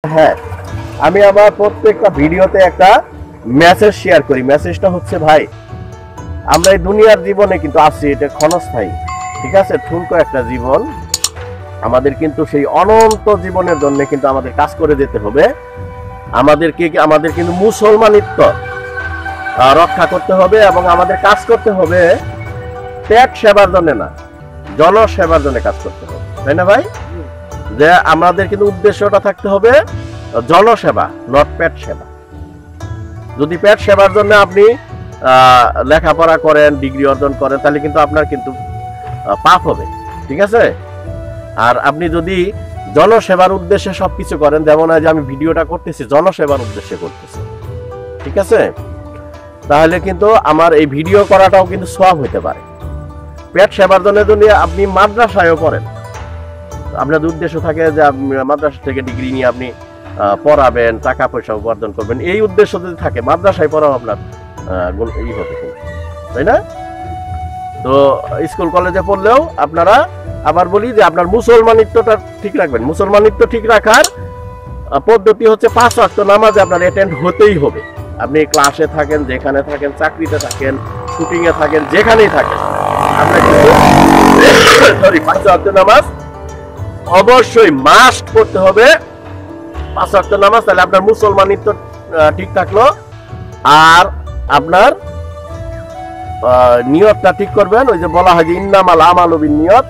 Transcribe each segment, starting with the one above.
হ্যাঁ, আমি আমার প্রত্যেকটা ভিডিওতে একটা মেসেজ শেয়ার করি। মেসেজটা হচ্ছে, ভাই আমরা এই দুনিয়ার জীবনে কিন্তু আছি, এটা ক্ষণস্থায়ী, ঠিক আছে, ঠুনকো একটা জীবন। আমাদের কিন্তু সেই অনন্ত জীবনের জন্য কিন্তু আমাদের কাজ করে যেতে হবে। আমাদের কিন্তু মুসলমানিত্ব রক্ষা করতে হবে এবং আমাদের কাজ করতে হবে পেট সেবার জন্য না, জনসেবার জন্য কাজ করতে হবে, তাই না ভাই? যে আমাদের কিন্তু উদ্দেশ্যটা থাকতে হবে জনসেবা, নট পেট সেবা। যদি পেট সেবার জন্য আপনি লেখাপড়া করেন, ডিগ্রি অর্জন করেন, তাহলে কিন্তু আপনার কিন্তু পাপ হবে, ঠিক আছে। আর আপনি যদি জনসেবার উদ্দেশ্যে সবকিছু করেন, যেমন আজ আমি ভিডিওটা করতেছি জনসেবার উদ্দেশ্যে করতেছি, ঠিক আছে, তাহলে কিন্তু আমার এই ভিডিও করাটাও কিন্তু সওয়াব হতে পারে। পেট সেবার জন্য যদি আপনি মাদ্রাসায়ও পড়েন, আপনার উদ্দেশ্য থাকে যে মাদ্রাসা থেকে ডিগ্রি নিয়ে আপনি পড়াবেন, টাকা পয়সা উপার্জন করবেন, এই উদ্দেশ্য যদি থাকে, মাদ্রাসায় পড়াও আপনার ই হবে, তাই না? তো স্কুল কলেজে পড়লেও আপনারা, আবার বলি যে আপনার মুসলমানিত্বটা ঠিক রাখবেন। মুসলমানিত্ব ঠিক রাখার পদ্ধতি হচ্ছে 5 ওয়াক্ত নামাজে আপনার অ্যাটেন্ড হতেই হবে। আপনি ক্লাসে থাকেন, যেখানে থাকেন, চাকরিতে থাকেন, শুটিং এ থাকেন, যেখানেই থাকেন, আপনার কিন্তু 5 ওয়াক্ত নামাজ অবশ্যই মাস্ট পড়তে হবে। 5 ওয়াক্ত নামাজ, তাহলে আপনার মুসলমানিত্ব ঠিক থাকলো। আর আপনার নিয়তটা ঠিক করবেন। ওই যে বলা হয় যে ইন্নামাল আমালু বিন্নিয়ত,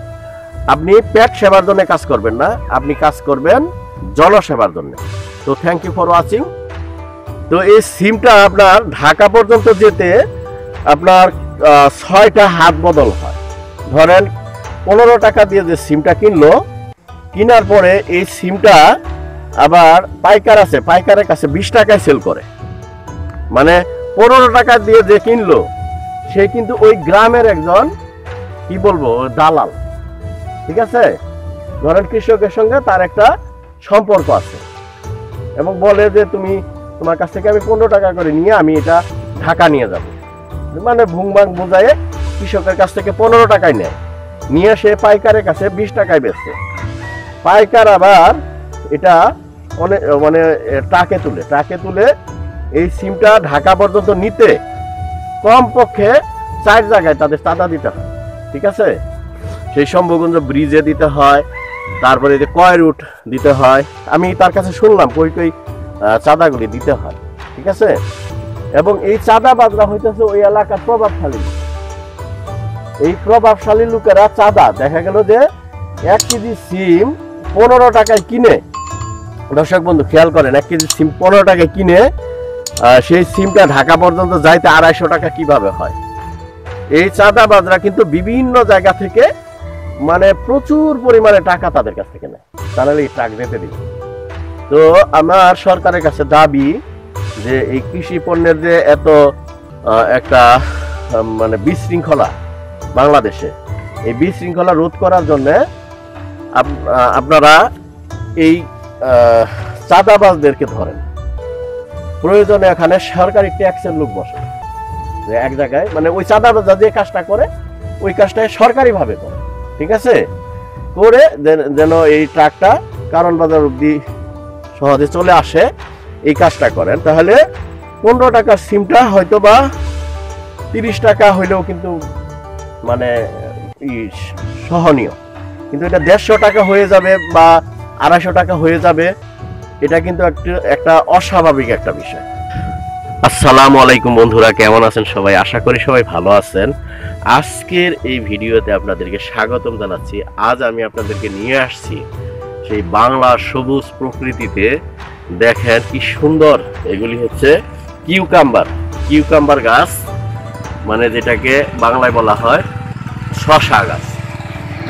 আপনি পেট সেবার জন্য কাজ করবেন না, আপনি কাজ করবেন জনসেবার জন্য। তো থ্যাংক ইউ ফর ওয়াচিং। তো এই সিমটা আপনার ঢাকা পর্যন্ত যেতে আপনার 6টা হাত বদল হয়। ধরেন 15 টাকা দিয়ে যে সিমটা কিনলো, কেনার পরে এই সিমটা আবার পাইকার আছে, পাইকারের কাছে 20 টাকায় সেল করে। মানে 15 টাকা দিয়ে যে কিনলো, সে কিন্তু ওই গ্রামের একজন, কি বলবো, দালাল, ঠিক আছে। ধরেন কৃষকের সঙ্গে তার একটা সম্পর্ক আছে এবং বলে যে তোমার কাছ থেকে আমি 15 টাকা করে নিয়ে আমি এটা ঢাকা নিয়ে যাব। মানে ভুংবাং বোঝায় কৃষকের কাছ থেকে 15 টাকায় নেয়, নিয়ে সে পাইকারের কাছে 20 টাকায় বেচছে। পাইকার আবার এটা অনেক মানে ট্রাকে তুলে এই সিমটা ঢাকা পর্যন্ত নিতে কমপক্ষে 4 জায়গায় তাদের চাঁদা দিতে হয়, ঠিক আছে। সেই শম্ভুগঞ্জ ব্রিজে দিতে হয়, তারপরে যে কয় রুট দিতে হয়। আমি তার কাছে শুনলাম কই চাঁদাগুলি দিতে হয়, ঠিক আছে। এবং এই চাঁদাবাজরা হইতেছে ওই এলাকার প্রভাবশালী। এই প্রভাবশালী লোকেরা চাঁদা, দেখা গেল যে 1 কেজি সিম 15 টাকায় কিনে, দর্শক বন্ধু খেয়াল করেন, 1 কেজি সিম 15 টাকায় কিনে সেই সিমটা ঢাকা পর্যন্ত যাইতে 250 টাকা কিভাবে হয়। এই চাঁদাবাজরা কিন্তু বিভিন্ন জায়গা থেকে মানে প্রচুর পরিমাণে টাকা তাদের কাছ থেকে নেয়, তাহলে এই ট্রাক যেতে দিবে। তো আমার সরকারের কাছে দাবি যে এই কৃষি পণ্যের যে এত একটা মানে বিশৃঙ্খলা বাংলাদেশে, এই বিশৃঙ্খলা রোধ করার জন্য আপনারা এই চাঁদাবাজদেরকে ধরেন, প্রয়োজনে এখানে সরকারি ট্যাক্সের লোক বসে যে এক জায়গায়, মানে ওই চাঁদাবাজরা যে কাজটা করে ওই কাজটা সরকারি ভাবে করে, ঠিক আছে, করে যেন এই ট্রাকটা কারণ বাজার অব্দি সহজে চলে আসে, এই কাজটা করেন। তাহলে 15 টাকার সিমটা হয়তো বা 30 টাকা হইলেও কিন্তু মানে সহনীয়, কিন্তু এটা 150 টাকা হয়ে যাবে বা 250 টাকা হয়ে যাবে, এটা কিন্তু একটা অস্বাভাবিক একটা বিষয়। আসসালামু আলাইকুম বন্ধুরা, কেমন আছেন সবাই? আশা করি সবাই ভালো আছেন। আজকের এই ভিডিওতে আপনাদেরকে স্বাগতম জানাচ্ছি। আজ আমি আপনাদেরকে নিয়ে আসছি সেই বাংলার সবুজ প্রকৃতিতে। দেখেন কি সুন্দর, এগুলি হচ্ছে কিউকাম্বার গাছ, মানে যেটাকে বাংলায় বলা হয় শসা গাছ।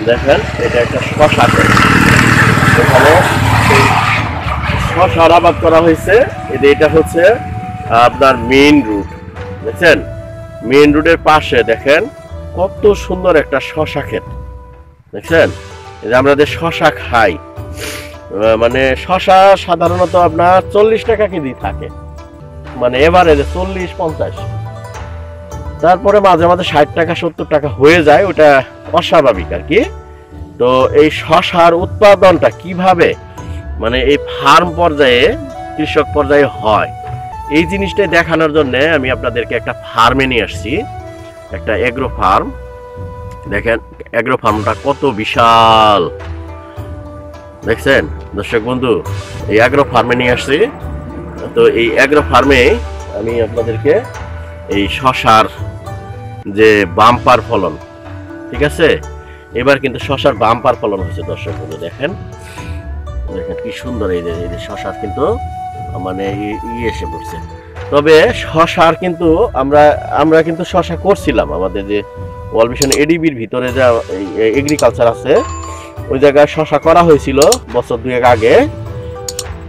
দেখেন এটা একটা শসা গাছ, এখানে শসার আবাদ করা হয়েছে। এটা হচ্ছে আপনার মেইন রুট, দেখছেন, মেইন রুটের পাশে দেখেন কত সুন্দর একটা শসা ক্ষেত, দেখছেন। এই যে আমরা যে শসা খাই, মানে শসা সাধারণত আপনার 40 টাকা কেজি থাকে, মানে এভারেজে 40-50, তারপরে মাঝে মাঝে 60 টাকা 70 টাকা হয়ে যায়, ওটা অস্বাভাবিক আর কি। তো এই শসার উৎপাদনটা কিভাবে মানে এই ফার্ম পর্যায়ে, কৃষক পর্যায়ে হয়, এই জিনিসটাই দেখানোর জন্য আমি আপনাদেরকে একটা ফার্মে নিয়ে আসছি, একটা এগ্রো ফার্ম। দেখেন এগ্রো ফার্মটা কত বিশাল, দেখছেন দর্শক বন্ধু? এই এগ্রো ফার্মে নিয়ে আসছি। তো এই এগ্রো ফার্মে আমি আপনাদেরকে এই শশার যে বাম্পার ফলন, ঠিক আছে, এবার কিন্তু শশার বাম্পার ফলন হয়েছে দর্শক বন্ধু। দেখেন দেখেন কি সুন্দর, এই যে শশার কিন্তু মানে এসে পড়ছে। তবে শশার কিন্তু আমরা কিন্তু শশা করছিলাম আমাদের যে ওয়ার্ল্ড ভিশন এডিবির ভিতরে যা এগ্রিকালচার আছে, ওই জায়গায় শশা করা হয়েছিল বছর 2 আগে।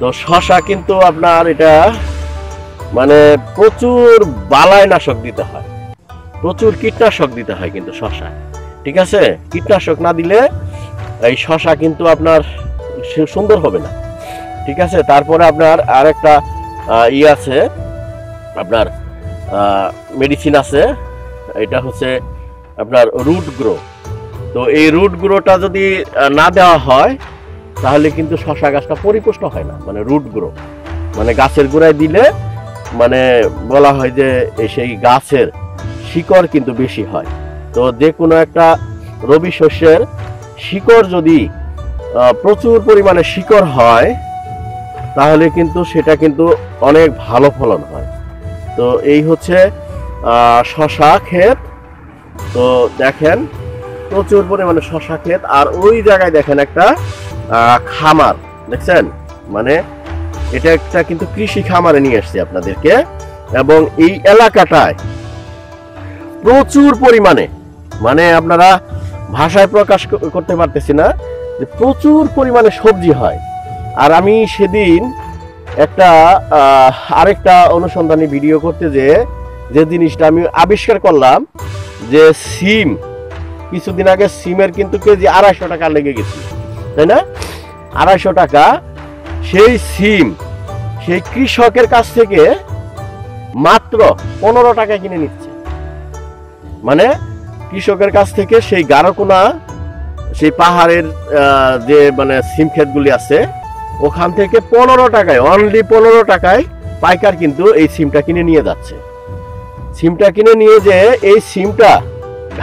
তো শশা কিন্তু আপনার এটা মানে প্রচুর বালাইনাশক দিতে হয়, প্রচুর কীটনাশক দিতে হয় কিন্তু শশা, ঠিক আছে? কীটনাশক না দিলে এই শশা কিন্তু আপনার সুন্দর হবে না, ঠিক আছে? তারপরে আপনার আরেকটা আছে, আপনার মেডিসিন আছে, এটা হচ্ছে আপনার রুট গ্রো। তো এই রুট গ্রোটা যদি না দেওয়া হয় তাহলে কিন্তু শশা গাছটা পরিপুষ্ট হয় না। মানে রুট গ্রো মানে গাছের গোড়ায় দিলে মানে বলা হয় যে সেই গাছের শিকড় কিন্তু বেশি হয়। তো যে কোনো একটা রবি শস্যের শিকড় যদি প্রচুর পরিমাণে শিকড় হয় তাহলে কিন্তু সেটা কিন্তু অনেক ভালো ফলন হয়। তো এই হচ্ছে শশা ক্ষেত। তো দেখেন প্রচুর পরিমাণে শশা ক্ষেত, আর ওই জায়গায় দেখেন একটা খামার, দেখছেন? মানে এটা একটা কিন্তু কৃষি খামারে নিয়ে আসছি আপনাদেরকে। এবং এই এলাকাটায় প্রচুর পরিমাণে, মানে আপনারা ভাষায় প্রকাশ করতে পারতেছি না যে প্রচুর পরিমাণে সবজি হয়। আর আমি সেদিন একটা আরেকটা অনুসন্ধানী ভিডিও করতে যে জিনিসটা আমি আবিষ্কার করলাম যে সিম, কিছুদিন আগে সিমের কিন্তু কেজি 250 টাকা লেগে গেছিল, তাই না? 250 টাকা। সেই সিম সেই কৃষকের কাছ থেকে মাত্র 15 টাকায় কিনে নিচ্ছে। মানে কৃষকের কাছ থেকে সেই গারোকোনা, সেই পাহাড়ের যে মানে সিম ক্ষেতগুলি আছে, ওখান থেকে 15 টাকায়, অনলি 15 টাকায় পাইকার কিন্তু এই সিমটা কিনে নিয়ে যাচ্ছে। সিমটা কিনে নিয়ে যে এই সিমটা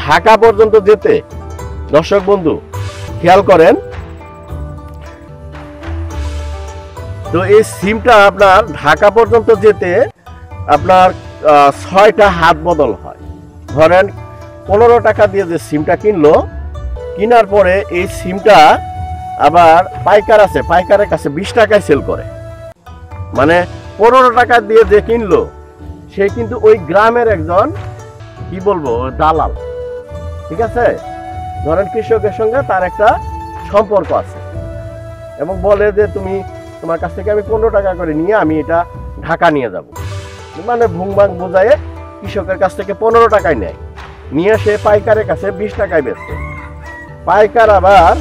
ঢাকা পর্যন্ত যেতে, দর্শক বন্ধু খেয়াল করেন, তো এই সিমটা আপনার ঢাকা পর্যন্ত যেতে আপনার 6টা হাত বদল হয়। ধরেন 15 টাকা দিয়ে যে সিমটা কিনলো, কেনার পরে এই সিমটা আবার পাইকার আছে, পাইকারের কাছে 20 টাকায় সেল করে। মানে 15 টাকা দিয়ে যে কিনলো সে কিন্তু ওই গ্রামের একজন কি বলবো দালাল, ঠিক আছে? ধরেন কৃষকের সঙ্গে তার একটা সম্পর্ক আছে এবং বলে যে তোমার কাছ থেকে আমি 15 টাকা করে নিয়ে আমি এটা ঢাকা নিয়ে যাব। মানে ভুংবাং বোঝায় কৃষকের কাছ থেকে 15 টাকায় নেয়, নিয়ে সে পাইকারের কাছে 20 টাকায় বেচছে। পাইকার আবার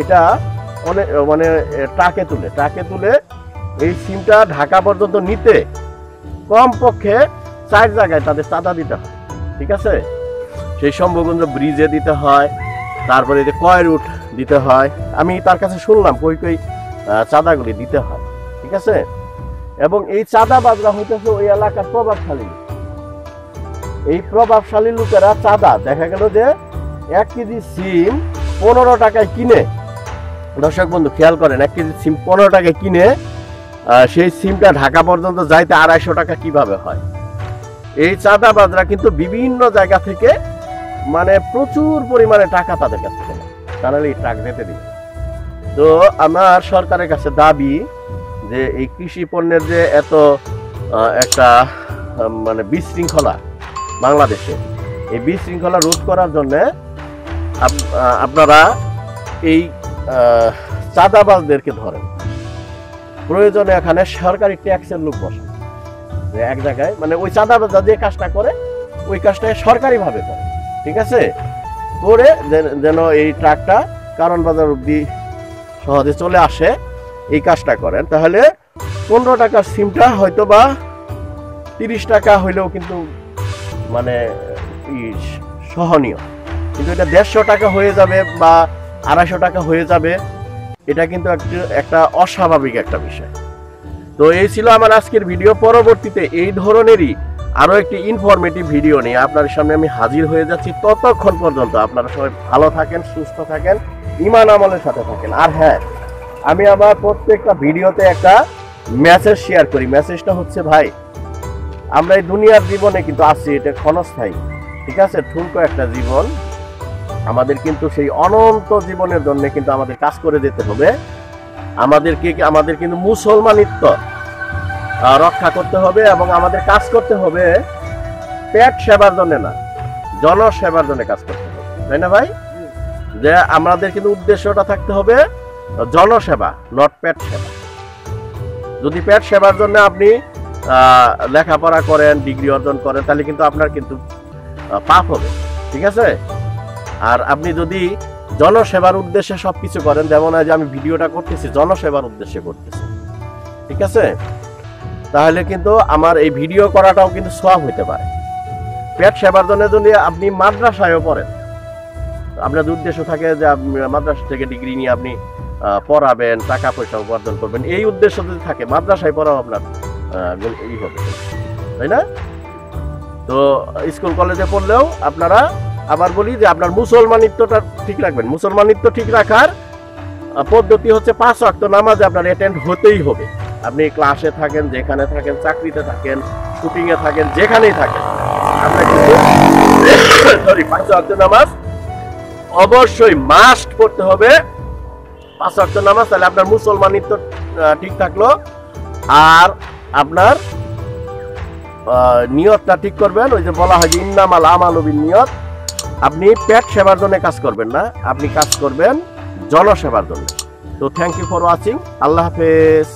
এটা অনেক মানে ট্রাকে তুলে এই সিমটা ঢাকা পর্যন্ত নিতে কমপক্ষে 4 জায়গায় তাদের চাঁদা দিতে হয়, ঠিক আছে? সেই শম্ভুগঞ্জ ব্রিজে দিতে হয়, তারপরে যে কয় রুট দিতে হয়। আমি তার কাছে শুনলাম কই চাঁদাগুলি দিতে হয়, ঠিক আছে? এবং এই চাঁদাবাজরা হইতেছে ওই এলাকার প্রভাবশালী লোক। এই প্রভাবশালী লোকেরা চাঁদা, দেখা গেল যে 1 কেজি সিম 15 টাকায় কিনে, দর্শক বন্ধু খেয়াল করেন, 1 কেজি সিম 15 টাকায় কিনে সেই সিমটা ঢাকা পর্যন্ত যাইতে 250 টাকা কিভাবে হয়? এই চাঁদাবাজরা কিন্তু বিভিন্ন জায়গা থেকে মানে প্রচুর পরিমাণে টাকা তাদের কাছ থেকে নেয়, তাহলে এই ট্রাক যেতে দিবে। তো আমার সরকারের কাছে দাবি যে এই কৃষি পণ্যের যে এত একটা মানে বিশৃঙ্খলা বাংলাদেশে, এই বিশৃঙ্খলা রোধ করার জন্য আপনারা এই চাঁদাবাজদেরকে ধরেন, প্রয়োজনে এখানে সরকারি ট্যাক্সের লোক বসান, যে এক জায়গায় মানে ওই চাঁদাবাজরা যে কাজটা করে ওই কাজটা সরকারিভাবে করে, ঠিক আছে? করে যেন এই ট্রাকটা কারণ বাজার অবধি সহজে চলে আসে, এই কাজটা করেন। তাহলে 15 টাকার সিমটা হয়তো বা 30 টাকা হইলেও কিন্তু মানে সহনীয়, কিন্তু এটা 150 টাকা হয়ে যাবে বা 250 টাকা হয়ে যাবে, এটা কিন্তু একটা অস্বাভাবিক একটা বিষয়। তো এই ছিল আমার আজকের ভিডিও। পরবর্তীতে এই ধরনেরই আরো একটি ইনফরমেটিভ ভিডিও নিয়ে আপনার সামনে আমি হাজির হয়ে যাচ্ছি। ততক্ষণ পর্যন্ত আপনারা সবাই ভালো থাকেন, সুস্থ থাকেন, ঈমান আমলের সাথে থাকেন। আর হ্যাঁ, আমি আমার প্রত্যেকটা ভিডিওতে একটা মেসেজ শেয়ার করি। মেসেজটা হচ্ছে, ভাই আমরা এই দুনিয়ার জীবনে কিন্তু আছি, এটা ক্ষণস্থায়ী, ঠিক আছে, ঠুনকো একটা জীবন। আমাদের কিন্তু সেই অনন্ত জীবনের জন্য কিন্তু আমাদের কাজ করে যেতে হবে। আমাদের কিন্তু মুসলমানিত্ব রক্ষা করতে হবে এবং আমাদের কাজ করতে হবে পেট সেবার জন্য না, জনসেবার জন্য কাজ করতে হবে, তাই না ভাই? যে আমাদের কিন্তু উদ্দেশ্যটা থাকতে হবে জনসেবা, নট পেট সেবা। যদি পেট সেবার জন্য আপনি লেখাপড়া করেন, ডিগ্রি অর্জন করেন, তাহলে কিন্তু আপনার কিন্তু পাপ হবে, ঠিক আছে? আর আপনি যদি জনসেবার উদ্দেশ্যে সবকিছু করেন, যেমন আজ আমি ভিডিওটা করতেছি জনসেবার উদ্দেশ্যে করতেছি, ঠিক আছে, তাহলে কিন্তু আমার এই ভিডিও করাটাও কিন্তু সওয়াব হইতে পারে। পেট সেবার জন্য যদি আপনি মাদ্রাসায়ও পড়েন, আপনার উদ্দেশ্য থাকে যে মাদ্রাসা থেকে ডিগ্রি নিয়ে আপনি পড়াবেন, টাকা পয়সা উপার্জন করবেন, এই উদ্দেশ্য যদি থাকে, মাদ্রাসায় পড়াও আপনার ই হবে, তাই না? তো স্কুল কলেজে পড়লেও আপনারা, আবার বলি যে আপনার মুসলমানিত্বটা ঠিক রাখবেন। মুসলমানিত্ব ঠিক রাখার পদ্ধতি হচ্ছে 5 ওয়াক্ত নামাজে আপনার অ্যাটেন্ড হতেই হবে। আপনি ক্লাসে থাকেন, যেখানে থাকেন, চাকরিতে থাকেন, শুটিংয়ে থাকেন, যেখানেই থাকেন, আপনার কিন্তু 5 ওয়াক্ত নামাজ অবশ্যই মাস্ট পড়তে হবে। 5 ওয়াক্ত নামাজ, তাহলে আপনার মুসলমানিত্ব ঠিক থাকলো। আর আপনার নিয়তটা ঠিক করবেন। ওই যে বলা হয় যে ইন্নামাল আমালু বিন্নিয়াত, আপনি পেট সেবার জন্য কাজ করবেন না, আপনি কাজ করবেন জনসেবার জন্য। তো থ্যাংক ইউ ফর ওয়াচিং। আল্লাহ হাফেজ।